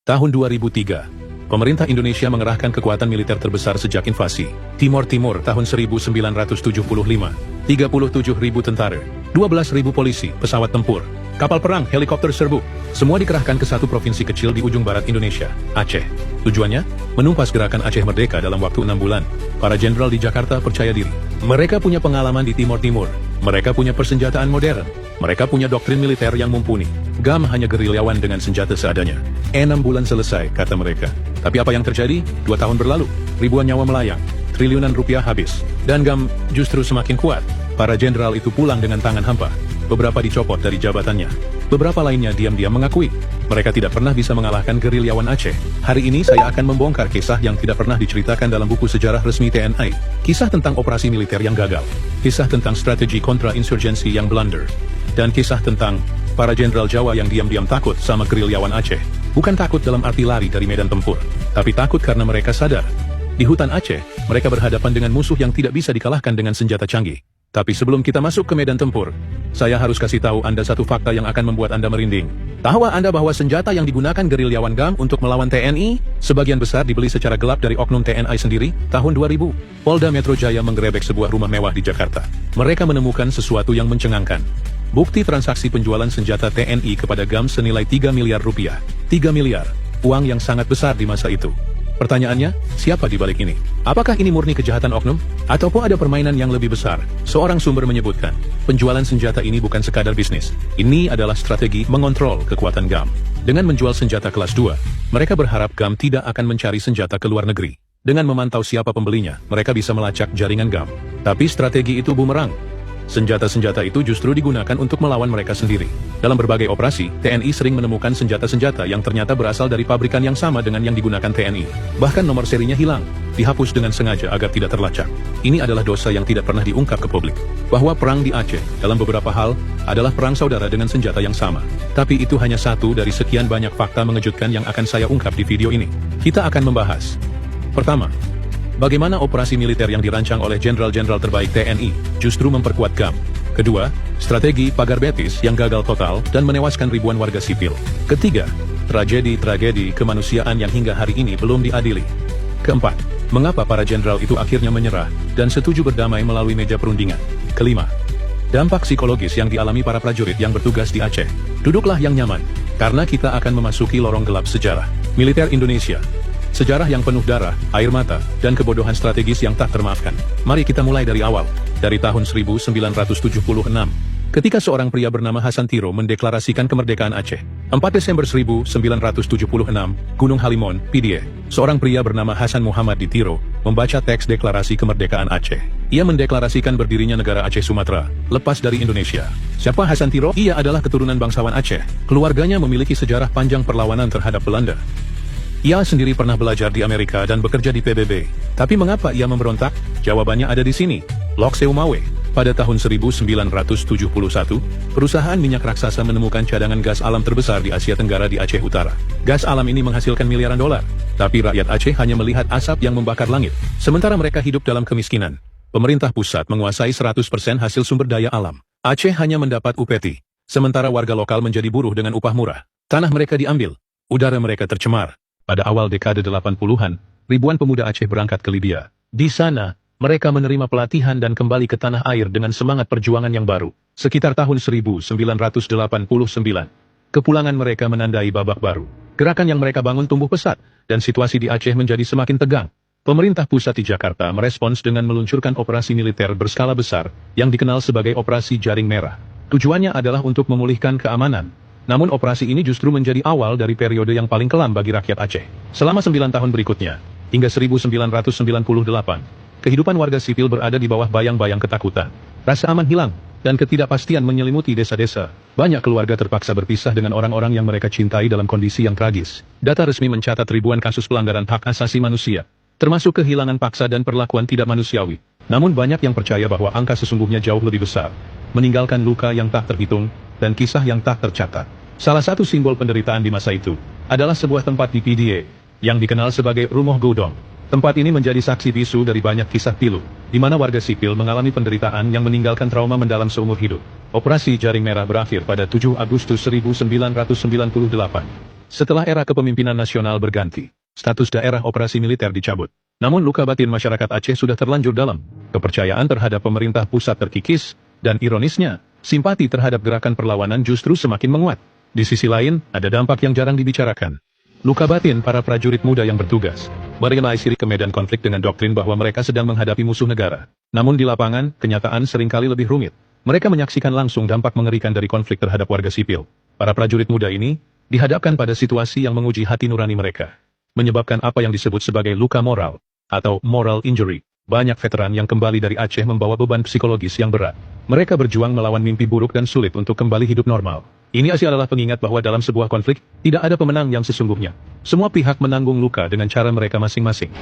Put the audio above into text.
Tahun 2003, pemerintah Indonesia mengerahkan kekuatan militer terbesar sejak invasi Timor Timur tahun 1975. 37.000 tentara, 12.000 polisi, pesawat tempur, kapal perang, helikopter serbu, semua dikerahkan ke satu provinsi kecil di ujung barat Indonesia, Aceh. Tujuannya, menumpas gerakan Aceh Merdeka dalam waktu 6 bulan. Para jenderal di Jakarta percaya diri. Mereka punya pengalaman di Timor Timur. Mereka punya persenjataan modern. Mereka punya doktrin militer yang mumpuni. GAM hanya gerilyawan dengan senjata seadanya. 6 bulan selesai, kata mereka. Tapi apa yang terjadi? 2 tahun berlalu. Ribuan nyawa melayang. Triliunan rupiah habis. Dan GAM justru semakin kuat. Para jenderal itu pulang dengan tangan hampa. Beberapa dicopot dari jabatannya. Beberapa lainnya diam-diam mengakui mereka tidak pernah bisa mengalahkan gerilyawan Aceh. Hari ini saya akan membongkar kisah yang tidak pernah diceritakan dalam buku sejarah resmi TNI. Kisah tentang operasi militer yang gagal. Kisah tentang strategi kontra-insurgensi yang blunder. Dan kisah tentang para jenderal Jawa yang diam-diam takut sama gerilyawan Aceh. Bukan takut dalam arti lari dari medan tempur, tapi takut karena mereka sadar. Di hutan Aceh, mereka berhadapan dengan musuh yang tidak bisa dikalahkan dengan senjata canggih. Tapi sebelum kita masuk ke medan tempur, saya harus kasih tahu Anda satu fakta yang akan membuat Anda merinding. Tahukah Anda bahwa senjata yang digunakan gerilyawan GAM untuk melawan TNI, sebagian besar dibeli secara gelap dari oknum TNI sendiri? Tahun 2000, Polda Metro Jaya menggerebek sebuah rumah mewah di Jakarta. Mereka menemukan sesuatu yang mencengangkan. Bukti transaksi penjualan senjata TNI kepada GAM senilai 3 miliar rupiah. 3 miliar, uang yang sangat besar di masa itu. Pertanyaannya, siapa di balik ini? Apakah ini murni kejahatan oknum? Ataupun ada permainan yang lebih besar? Seorang sumber menyebutkan, penjualan senjata ini bukan sekadar bisnis. Ini adalah strategi mengontrol kekuatan GAM. Dengan menjual senjata kelas 2, mereka berharap GAM tidak akan mencari senjata ke luar negeri. Dengan memantau siapa pembelinya, mereka bisa melacak jaringan GAM. Tapi strategi itu bumerang. Senjata-senjata itu justru digunakan untuk melawan mereka sendiri. Dalam berbagai operasi, TNI sering menemukan senjata-senjata yang ternyata berasal dari pabrikan yang sama dengan yang digunakan TNI. Bahkan nomor serinya hilang, dihapus dengan sengaja agar tidak terlacak. Ini adalah dosa yang tidak pernah diungkap ke publik. Bahwa perang di Aceh, dalam beberapa hal, adalah perang saudara dengan senjata yang sama. Tapi itu hanya satu dari sekian banyak fakta mengejutkan yang akan saya ungkap di video ini. Kita akan membahas. Pertama, bagaimana operasi militer yang dirancang oleh jenderal-jenderal terbaik TNI justru memperkuat GAM. Kedua, strategi pagar betis yang gagal total dan menewaskan ribuan warga sipil. Ketiga, tragedi-tragedi kemanusiaan yang hingga hari ini belum diadili. Keempat, mengapa para jenderal itu akhirnya menyerah dan setuju berdamai melalui meja perundingan. Kelima, dampak psikologis yang dialami para prajurit yang bertugas di Aceh. Duduklah yang nyaman, karena kita akan memasuki lorong gelap sejarah militer Indonesia. Sejarah yang penuh darah, air mata, dan kebodohan strategis yang tak termaafkan. Mari kita mulai dari awal, dari tahun 1976. Ketika seorang pria bernama Hasan Tiro mendeklarasikan kemerdekaan Aceh. 4 Desember 1976, Gunung Halimon, PDIE. Seorang pria bernama Hasan Muhammad di Tiro membaca teks deklarasi kemerdekaan Aceh. Ia mendeklarasikan berdirinya negara Aceh Sumatera, lepas dari Indonesia. Siapa Hasan Tiro? Ia adalah keturunan bangsawan Aceh. Keluarganya memiliki sejarah panjang perlawanan terhadap Belanda. Ia sendiri pernah belajar di Amerika dan bekerja di PBB. Tapi mengapa ia memberontak? Jawabannya ada di sini. Lok Seumawe. Pada tahun 1971, perusahaan minyak raksasa menemukan cadangan gas alam terbesar di Asia Tenggara di Aceh Utara. Gas alam ini menghasilkan miliaran dolar. Tapi rakyat Aceh hanya melihat asap yang membakar langit. Sementara mereka hidup dalam kemiskinan. Pemerintah pusat menguasai 100% hasil sumber daya alam. Aceh hanya mendapat upeti. Sementara warga lokal menjadi buruh dengan upah murah. Tanah mereka diambil. Udara mereka tercemar. Pada awal dekade 80-an, ribuan pemuda Aceh berangkat ke Libya. Di sana, mereka menerima pelatihan dan kembali ke tanah air dengan semangat perjuangan yang baru. Sekitar tahun 1989, kepulangan mereka menandai babak baru. Gerakan yang mereka bangun tumbuh pesat, dan situasi di Aceh menjadi semakin tegang. Pemerintah pusat di Jakarta merespons dengan meluncurkan operasi militer berskala besar, yang dikenal sebagai Operasi Jaring Merah. Tujuannya adalah untuk memulihkan keamanan. Namun operasi ini justru menjadi awal dari periode yang paling kelam bagi rakyat Aceh. Selama 9 tahun berikutnya, hingga 1998, kehidupan warga sipil berada di bawah bayang-bayang ketakutan. Rasa aman hilang, dan ketidakpastian menyelimuti desa-desa. Banyak keluarga terpaksa berpisah dengan orang-orang yang mereka cintai dalam kondisi yang tragis. Data resmi mencatat ribuan kasus pelanggaran hak asasi manusia, termasuk kehilangan paksa dan perlakuan tidak manusiawi. Namun banyak yang percaya bahwa angka sesungguhnya jauh lebih besar, meninggalkan luka yang tak terhitung, dan kisah yang tak tercatat. Salah satu simbol penderitaan di masa itu adalah sebuah tempat di PDIE yang dikenal sebagai Rumah Godong. Tempat ini menjadi saksi bisu dari banyak kisah pilu, di mana warga sipil mengalami penderitaan yang meninggalkan trauma mendalam seumur hidup. Operasi Jaring Merah berakhir pada 7 Agustus 1998. Setelah era kepemimpinan nasional berganti, status daerah operasi militer dicabut. Namun luka batin masyarakat Aceh sudah terlanjur dalam. Kepercayaan terhadap pemerintah pusat terkikis, dan ironisnya, simpati terhadap gerakan perlawanan justru semakin menguat. Di sisi lain, ada dampak yang jarang dibicarakan. Luka batin para prajurit muda yang bertugas berrealisasi ke medan konflik dengan doktrin bahwa mereka sedang menghadapi musuh negara. Namun di lapangan, kenyataan seringkali lebih rumit. Mereka menyaksikan langsung dampak mengerikan dari konflik terhadap warga sipil. Para prajurit muda ini dihadapkan pada situasi yang menguji hati nurani mereka, menyebabkan apa yang disebut sebagai luka moral, atau moral injury. Banyak veteran yang kembali dari Aceh membawa beban psikologis yang berat. Mereka berjuang melawan mimpi buruk dan sulit untuk kembali hidup normal. Ini adalah pengingat bahwa dalam sebuah konflik, tidak ada pemenang yang sesungguhnya. Semua pihak menanggung luka dengan cara mereka masing-masing.